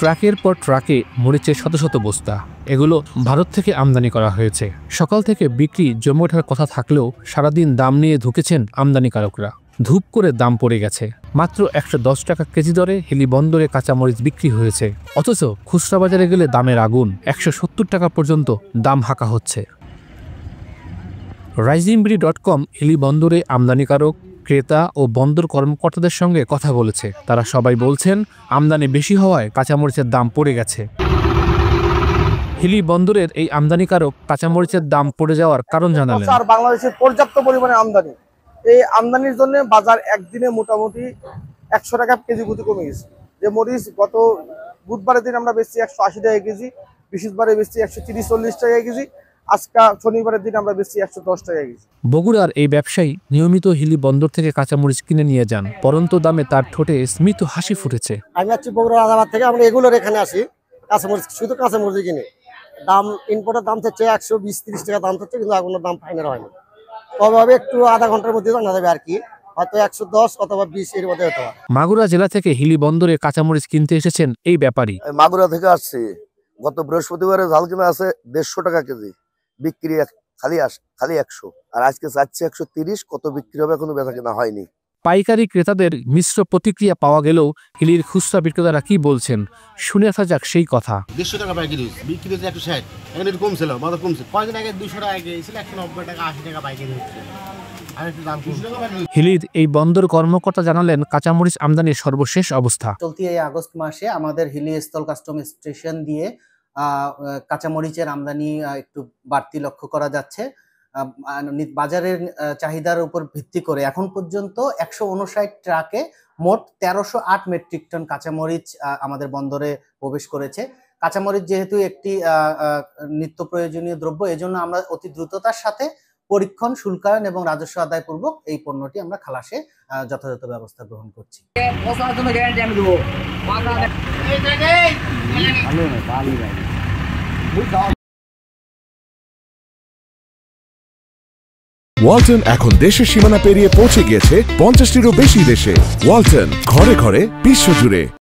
ট্রাকের পর ট্রাকে মরিচের শত শত বস্তা, এগুলো ভারত থেকে আমদানি করা হয়েছে। সকাল থেকে বিক্রি জমে ওঠার কথা থাকলেও সারাদিন দাম নিয়ে ধুকেছেন আমদানিকারকরা। ধূপ করে দাম পড়ে গেছে। মাত্র ১১০ টাকা কেজি দরে হিলি বন্দরে কাঁচামরিচ বিক্রি হয়েছে। অথচ খুচরা বাজারে গেলে দামের আগুন, ১৭০ টাকা পর্যন্ত দাম হাঁকা হচ্ছে। risingberry.com হিলি বন্দরে আমদানিকারক, ক্রেতা ও বন্দর কর্মকর্তাদের সঙ্গে কথা বলেছে। তারা সবাই বলছেন আমদানি বেশি হওয়ায় কাঁচামরিচের দাম পড়ে গেছে। হিলি বন্দরের এই আমদানিকারক কাঁচামরিচের দাম পড়ে যাওয়ার কারণ জানালেন। বাংলাদেশের পর্যাপ্ত পরিমাণে আমদানি, এই আমদানির জন্য বাজার একদিনে মোটামুটি ১০০ টাকা কেজি প্রতি কমে গেছে। যে মরিচ গত বুধবারের দিন আমরা বেচছি ১৮০ টাকা কেজি, বৃহস্পতিবারে বেচছি ১৩০-৪০ টাকা কেজি, আজকে শনিবারের দিন আমরা বেচছি ১১০ টাকা কেজি। বগুড়ার এই ব্যবসায়ী নিয়মিত হিলি বন্দর থেকে কাঁচামরিচ কিনে নিয়ে যান। পরন্ত দামে তার ঠোঁটে স্মিত হাসি ফুটেছে। আমি আছি বগুড়া রাজাবাদ থেকে, আমরা এগুলোর এখানে আসি কাঁচামরিচ, শুধু কাঁচামরিচ কিনে। দাম ইম্পোর্টের দাম হচ্ছে ১২০-৩০ টাকা দাম হচ্ছে, কিন্তু এখনো দাম ফাইনাল হয়নি। তবে হবে একটু আধা ঘন্টার মধ্যে জানা যাবে আর কি, হয়তো ১১০ অথবা ২০ এর মধ্যে হতে পারে। মাগুরা জেলা থেকে হিলি বন্দরে কাঁচামরিচ কিনতে এসেছেন এই ব্যাপারী। মাগুরা থেকে আসছি, গত বৃহস্পতিবারে ঝাল কিনে আছে ১৫০ টাকা কেজি, বিক্রি খালি ১০০, আর আজকে চাচ্ছি ১৩০। কত বিক্রি হবে এখনো বেচা কেনা হয়নি। পাইকারি ক্রেতাদের মিশ্র প্রতিক্রিয়া পাওয়া গেলেও হিলির খুচরা বিক্রেতারা কি বলছেন শুনে আসা যাক সেই কথা। ১৫০ টাকা পাইকারি বিক্রি হচ্ছে ১৬০, এখন একটু কমছিল, মাত্র কমছে। কয়েকদিন আগে ২০০ টাকা গিয়েছিল, ১৯০ টাকা ৮০ টাকা পাইকারি হচ্ছে। হিলির এই বন্দর কর্মকর্তা জানালেন কাঁচামরিচ আমদানির সর্বশেষ অবস্থা। চলতি এই আগস্ট মাসে আমাদের হিলি স্থল কাস্টম স্টেশন দিয়ে কাঁচামরিচের আমদানি একটু বাড়তি লক্ষ্য করা যাচ্ছে। বাজারের চাহিদার উপর ভিত্তি করে এখন পর্যন্ত ১৫৯ ট্রাকে মোট ১৩০৮ মেট্রিক টন কাঁচামরিচ আমাদের বন্দরে প্রবেশ করেছে। কাঁচামরিচ যেহেতু একটি নিত্য প্রয়োজনীয় দ্রব্য, এজন্য আমরা অতি দ্রুততার সাথে পরীক্ষণ, শুল্কায়ন এবং রাজস্ব আদায় পূর্বক এই পণ্যটি আমরা খালাসে যথাযথ ব্যবস্থা গ্রহণ করছি। ওয়ালটন এখন দেশের সীমানা পেরিয়ে পৌঁছে গিয়েছে ৫০টিরও বেশি দেশে। ওয়ালটন, ঘরে ঘরে বিশ্বজুড়ে।